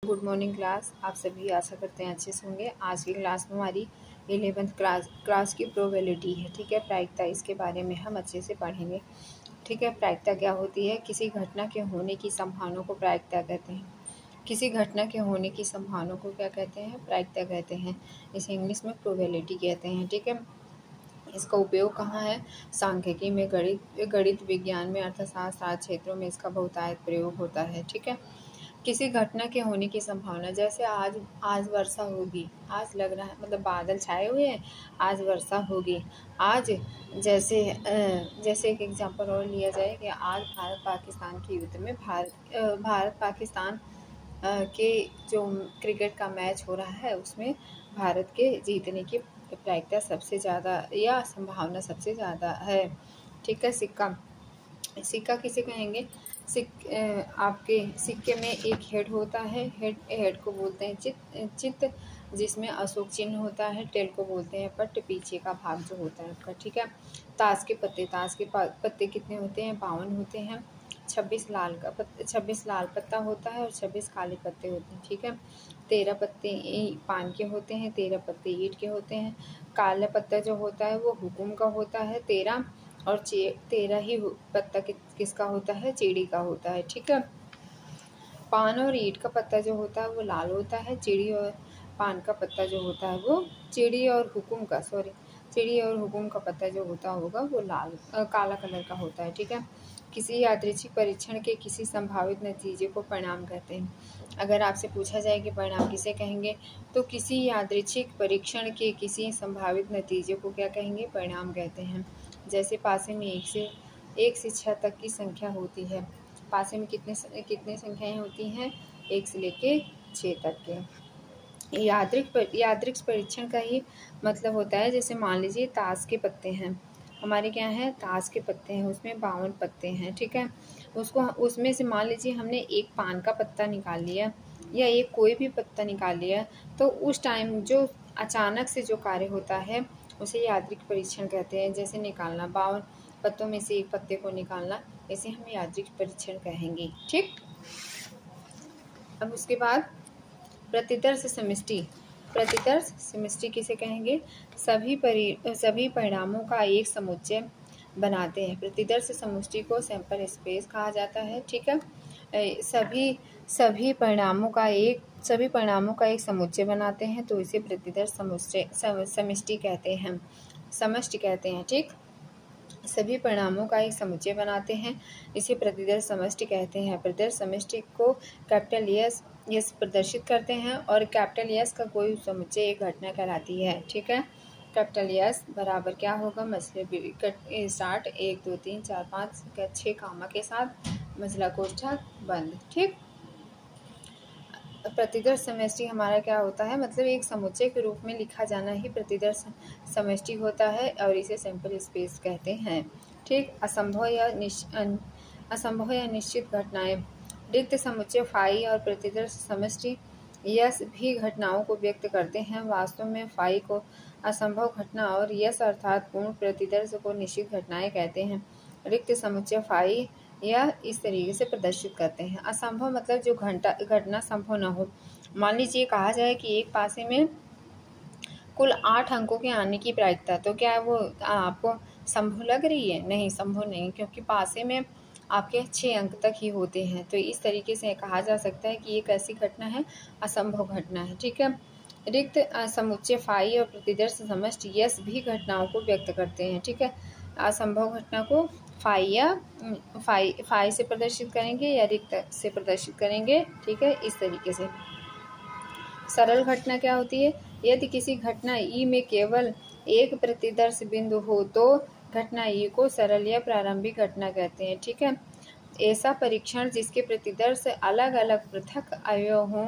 Good morning class. आप सभी आशा करते हैं अच्छे से होंगे। आज की क्लास में हमारी 11th क्लास की प्रोबेबिलिटी है। ठीक है, प्रायिकता, इसके बारे में हम अच्छे से पढ़ेंगे। ठीक है, प्रायिकता क्या होती है? किसी घटना के होने की संभावना को प्रायिकता कहते हैं। किसी घटना के होने की संभावना को क्या कहते हैं? प्रायिकता कहते हैं। इसे इंग्लिश में प्रोबेबिलिटी कहते हैं। ठीक है, इसका उपयोग कहाँ है? सांख्यिकी में, गणित विज्ञान में, अर्थशास्त्र आदि क्षेत्रों में इसका बहुतायत प्रयोग होता है। ठीक है, किसी घटना के होने की संभावना, जैसे आज वर्षा होगी, आज लग रहा है, मतलब बादल छाए हुए हैं, आज वर्षा होगी। आज जैसे एक एग्जांपल और लिया जाए कि आज भारत पाकिस्तान के युद्ध में भारत पाकिस्तान के जो क्रिकेट का मैच हो रहा है उसमें भारत के जीतने की प्रायिकता सबसे ज़्यादा या संभावना सबसे ज़्यादा है। ठीक है, सिक्का किसे कहेंगे? आपके सिक्के में एक हेड होता है। हेड को बोलते हैं चित्त, जिसमें अशोक चिन्ह होता है। टेल को बोलते हैं पट्ट, पीछे का भाग जो होता है आपका। ठीक है, ताश के पत्ते कितने होते हैं? 52 होते हैं। 26 लाल पत्ता होता है और 26 काले पत्ते होते हैं। ठीक है, 13 पत्ते पान के होते हैं, 13 पत्ते ईंट के होते हैं। काला पत्ता जो होता है वो हुकुम का होता है 13, और 13 ही पत्ता किसका होता है? चीड़ी का होता है। ठीक है, पान और ईंट का पत्ता जो होता है वो लाल होता है। चिड़ी और पान का पत्ता जो होता है वो चिड़ी और हुकुम का पत्ता जो होता होगा वो काला कलर का होता है। ठीक है, किसी यादृच्छिक परीक्षण के किसी संभावित नतीजे को परिणाम कहते हैं। अगर आपसे पूछा जाए कि परिणाम किसे कहेंगे, तो किसी यादृच्छिक परीक्षण के किसी संभावित नतीजे को क्या कहेंगे? परिणाम कहते हैं। जैसे पासे में 1 से 6 तक की संख्या होती है। पासे में कितने संख्याएं होती हैं? 1 से लेके 6 तक के। यादृच्छिक परीक्षण का ही मतलब होता है, जैसे मान लीजिए ताश के पत्ते हैं, हमारे क्या हैं? ताश के पत्ते हैं, उसमें 52 पत्ते हैं। ठीक है, उसमें से मान लीजिए हमने एक पान का पत्ता निकाल लिया या एक कोई भी पत्ता निकाल लिया, तो उस टाइम जो अचानक से जो कार्य होता है उसे यादृच्छिक परीक्षण कहते हैं। जैसे निकालना, 52 पत्तों में से एक पत्ते को निकालना, इसे हम यादृच्छिक परीक्षण कहेंगे। ठीक, अब उसके बाद प्रतिदर्श समष्टि किसे कहेंगे? सभी परिणामों का एक समुच्चय बनाते हैं। प्रतिदर्श समष्टि को सैंपल स्पेस कहा जाता है। ठीक है, सभी परिणामों का एक समुच्चय बनाते हैं, तो इसे प्रतिदर्श समष्टि कहते हैं। ठीक, सभी परिणामों का एक समुच्चय बनाते हैं, इसे प्रतिदर्श समष्टि कहते हैं। प्रतिदर्श समष्टि को कैपिटल यस प्रदर्शित करते हैं, और कैपिटल यस का कोई समुच्चय एक घटना कहलाती है। ठीक है, कैपिटल यस बराबर क्या होगा? मछली स्टार्ट 1 2 3 4 5 6 कामा के साथ मझला कोष्ठक बंद। ठीक, प्रतिदर्श समष्टि हमारा क्या होता है? मतलब एक समुच्चय के रूप में लिखा जाना ही प्रतिदर्श समष्टि होता है, और इसे सैंपल स्पेस कहते हैं। ठीक, असंभव या निश्चित घटनाएं। रिक्त समुच्चय फाई और प्रतिदर्श समष्टि यस भी घटनाओं को व्यक्त करते हैं। वास्तव में फाई को असंभव घटना और यस अर्थात पूर्ण प्रतिदर्श को निश्चित घटनाएं कहते हैं। रिक्त समुच्चय फाई या इस तरीके से प्रदर्शित करते हैं। असंभव मतलब जो घटना संभव न हो। मान लीजिए कहा जाए कि एक पासे में कुल 8 अंकों के आने की प्रायिकता, तो क्या वो आपको संभव लग रही है? नहीं, संभव नहीं, क्योंकि पासे में आपके 6 अंक तक ही होते हैं। तो इस तरीके से कहा जा सकता है कि ये कैसी घटना है? असंभव घटना है। ठीक है, रिक्त समुच्चय फाई और प्रतिदर्श समष्टि यस भी घटनाओं को व्यक्त करते हैं। ठीक है, असंभव घटना को फाई से प्रदर्शित करेंगे या रिक्त से प्रदर्शित करेंगे। ठीक है, इस तरीके से। सरल घटना क्या होती है? यदि किसी घटना ई में केवल एक प्रतिदर्श बिंदु हो तो घटना ई को सरल या प्रारंभिक घटना कहते हैं। ठीक है, ऐसा परीक्षण जिसके प्रतिदर्श अलग अलग पृथक अवयव हों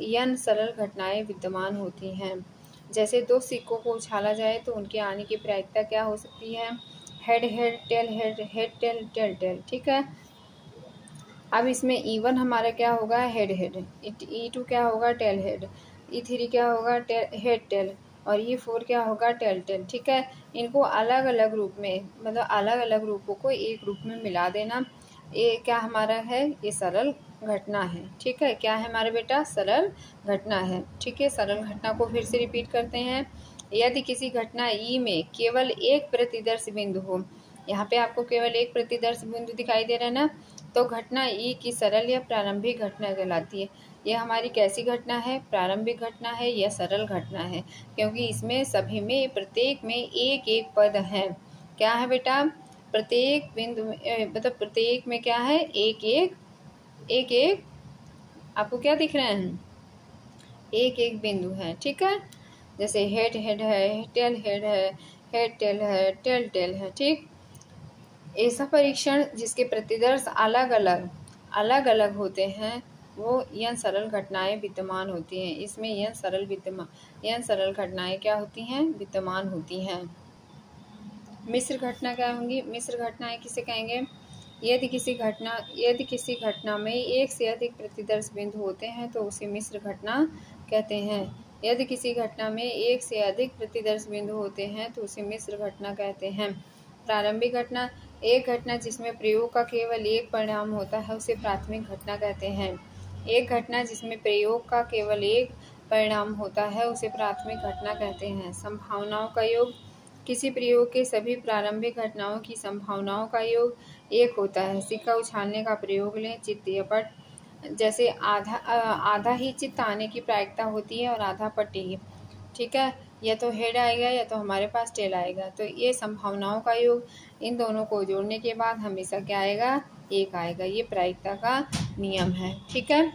यन सरल घटनाएं विद्यमान होती हैं। जैसे 2 सिक्कों को उछाला जाए तो उनके आने की प्रायिकता क्या हो सकती है? Head head, tail head, head tail, tail tail. ठीक है, अब इसमें E1 हमारा क्या होगा? Head head. E2 क्या होगा? Tail head. E3 क्या होगा? Head tail. और E4 क्या होगा? Tail tail. ठीक है, इनको अलग अलग रूप में, मतलब अलग अलग रूपों को एक रूप में मिला देना, ये क्या हमारा है? ये सरल घटना है। ठीक है, क्या है हमारे बेटा? सरल घटना है। ठीक है, सरल घटना को फिर से रिपीट करते हैं। यदि किसी घटना ई में केवल एक प्रतिदर्श बिंदु हो, यहाँ पे आपको केवल एक प्रतिदर्श बिंदु दिखाई दे रहा है ना, तो घटना ई की सरल या प्रारंभिक घटना कहलाती है। यह हमारी कैसी घटना है? प्रारंभिक घटना है या सरल घटना है, क्योंकि इसमें सभी में प्रत्येक में एक एक पद है। क्या है बेटा? प्रत्येक बिंदु मतलब प्रत्येक में क्या है? एक एक आपको क्या दिख रहे हैं? एक एक बिंदु है। ठीक है, जैसे हेड हेड है, टेल हेड है, हेड टेल है, टेल टेल है। ठीक, ऐसा परीक्षण जिसके प्रतिदर्श अलग अलग होते हैं वो यह सरल घटनाएं विद्यमान होती हैं। इसमें यह सरल घटनाएं क्या होती हैं? विद्यमान होती हैं। मिश्र घटना क्या होंगी? मिश्र घटनाएं किसे कहेंगे? यदि किसी घटना में एक से अधिक प्रतिदर्श बिंदु होते हैं तो उसे मिश्र घटना कहते हैं। यदि किसी घटना में एक से अधिक प्रतिदर्श बिंदु होते हैं तो उसे मिश्र घटना कहते हैं। प्रारंभिक घटना, एक घटना जिसमें प्रयोग का केवल एक परिणाम होता है उसे प्राथमिक घटना कहते हैं। एक घटना जिसमें प्रयोग का केवल एक परिणाम होता है उसे प्राथमिक घटना कहते हैं। संभावनाओं का योग, किसी प्रयोग के सभी प्रारंभिक घटनाओं की संभावनाओं का योग एक होता है। सिक्का उछालने का प्रयोग लें, चित्त या पट, जैसे आधा ही चित्त आने की प्रायिकता होती है और आधा पट ही। ठीक है, या तो हेड आएगा या तो हमारे पास टेल आएगा, तो ये संभावनाओं का योग, इन दोनों को जोड़ने के बाद हमेशा क्या आएगा? एक आएगा। ये प्रायिकता का नियम है। ठीक है,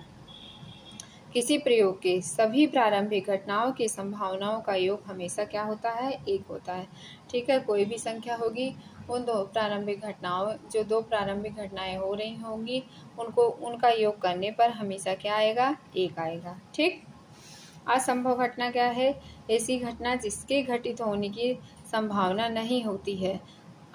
किसी प्रयोग के सभी प्रारंभिक घटनाओं की संभावनाओं का योग हमेशा क्या होता है? एक होता है। ठीक है, कोई भी संख्या होगी, उन दो प्रारंभिक घटनाओं, जो दो प्रारंभिक घटनाएं हो रही होंगी, उनका योग करने पर हमेशा क्या आएगा? एक आएगा। ठीक, असंभव घटना क्या है? ऐसी घटना जिसके घटित होने की संभावना नहीं होती है,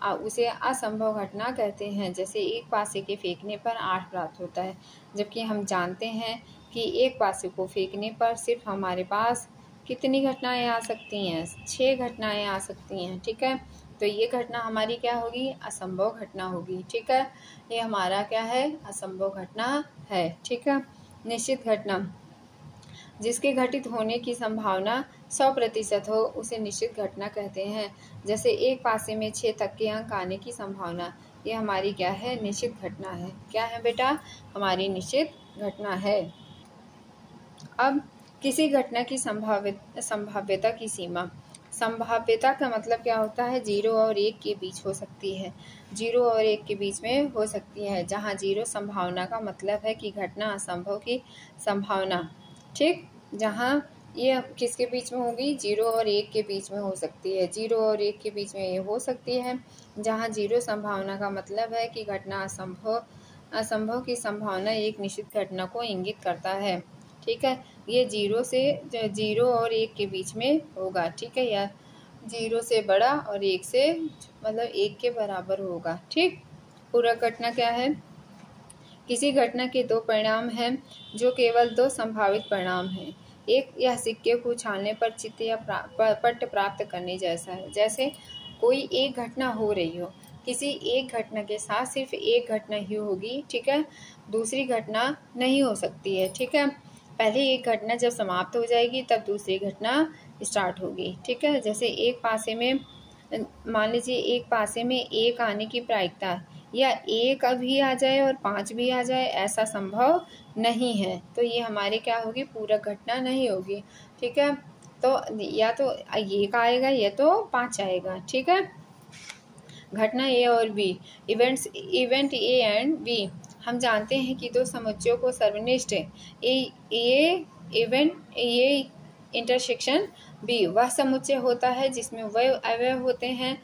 उसे असंभव घटना कहते हैं। जैसे एक पासे के फेंकने पर 8 प्राप्त होता है, जबकि हम जानते हैं कि एक पासे को फेंकने पर सिर्फ हमारे पास कितनी घटनाएं आ सकती हैं? 6 घटनाएं आ सकती हैं। ठीक है, तो ये घटना हमारी क्या होगी? असंभव घटना होगी। ठीक है, ये हमारा क्या है? असंभव घटना है। ठीक है, निश्चित घटना, जिसके घटित होने की संभावना 100% हो उसे निश्चित घटना कहते हैं। जैसे एक पासे में 6 तक के अंक आने की संभावना, ये हमारी क्या है? निश्चित घटना है। क्या है बेटा? हमारी निश्चित घटना है। अब किसी घटना की संभाव्यता की सीमा। संभाव्यता का मतलब क्या होता है? 0 और 1 के बीच हो सकती है। 0 और 1 के बीच में हो सकती है, जहाँ 0 संभावना का मतलब है कि घटना असंभव की संभावना। ठीक, जहाँ ये किसके बीच में होगी? 0 और 1 के बीच में हो सकती है। 0 और 1 के बीच में ये हो सकती है, जहाँ 0 संभावना का मतलब है कि घटना असंभव की संभावना एक निश्चित घटना को इंगित करता है। ठीक है, ये 0 और 1 के बीच में होगा। ठीक है, या 0 से बड़ा और 1 से मतलब 1 के बराबर होगा। ठीक, पूरक घटना क्या है? किसी घटना के 2 परिणाम हैं जो केवल 2 संभावित परिणाम हैं। एक, यह सिक्के को उछालने पर चित्त या पट प्राप्त करने जैसा है। जैसे कोई एक घटना हो रही हो, किसी एक घटना के साथ सिर्फ एक घटना ही होगी। ठीक है, दूसरी घटना नहीं हो सकती है। ठीक है, पहले एक घटना जब समाप्त हो जाएगी तब दूसरी घटना स्टार्ट होगी। ठीक है, जैसे एक पासे में मान लीजिए एक पासे में 1 आने की प्रायिकता, या 1 भी आ जाए और 5 भी आ जाए, ऐसा संभव नहीं है, तो ये हमारी क्या होगी? पूरक घटना नहीं होगी। ठीक है, तो या तो 1 आएगा या तो 5 आएगा। ठीक है, घटना ए और B, event A and B. हम जानते हैं कि 2 समुच्चयों को सर्वनिष्ठ ए इंटरसेक्शन बी वह समुच्चय होता है जिसमें वह अवयव होते हैं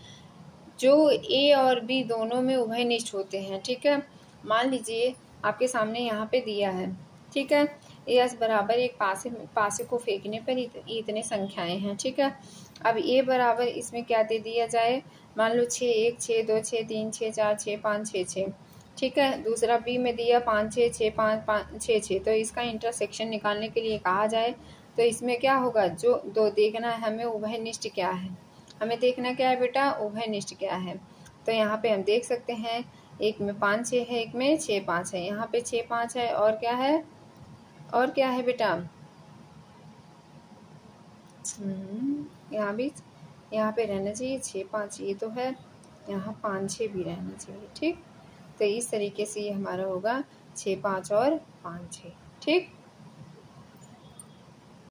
जो ए और बी दोनों में उभयनिष्ठ होते हैं। ठीक है, मान लीजिए आपके सामने यहाँ पे दिया है। ठीक है, एस बराबर एक पासे को फेंकने पर इतने संख्याएं हैं। ठीक है, अब ए बराबर इसमें क्या दे दिया जाए? मान लो 6 1 6 2 6 3 6 4 6 5 6 6। ठीक है, दूसरा बी में दिया 5 6 6 5 5 6 6। तो इसका इंटरसेक्शन निकालने के लिए कहा जाए तो इसमें क्या होगा? जो 2 देखना है हमें, उभयनिष्ठ क्या है? हमें देखना क्या है बेटा? उभयनिष्ठ क्या है? तो यहाँ पे हम देख सकते हैं एक में 5 6 है, एक में 6 5 है। यहाँ पे 6 5 है और क्या है, और क्या है बेटा, यहाँ भी, यहाँ पे रहना चाहिए 6 5, ये तो है, यहाँ 5 6 भी रहना चाहिए। ठीक, तो इस तरीके से ये हमारा होगा 6 5 और 5 6। ठीक।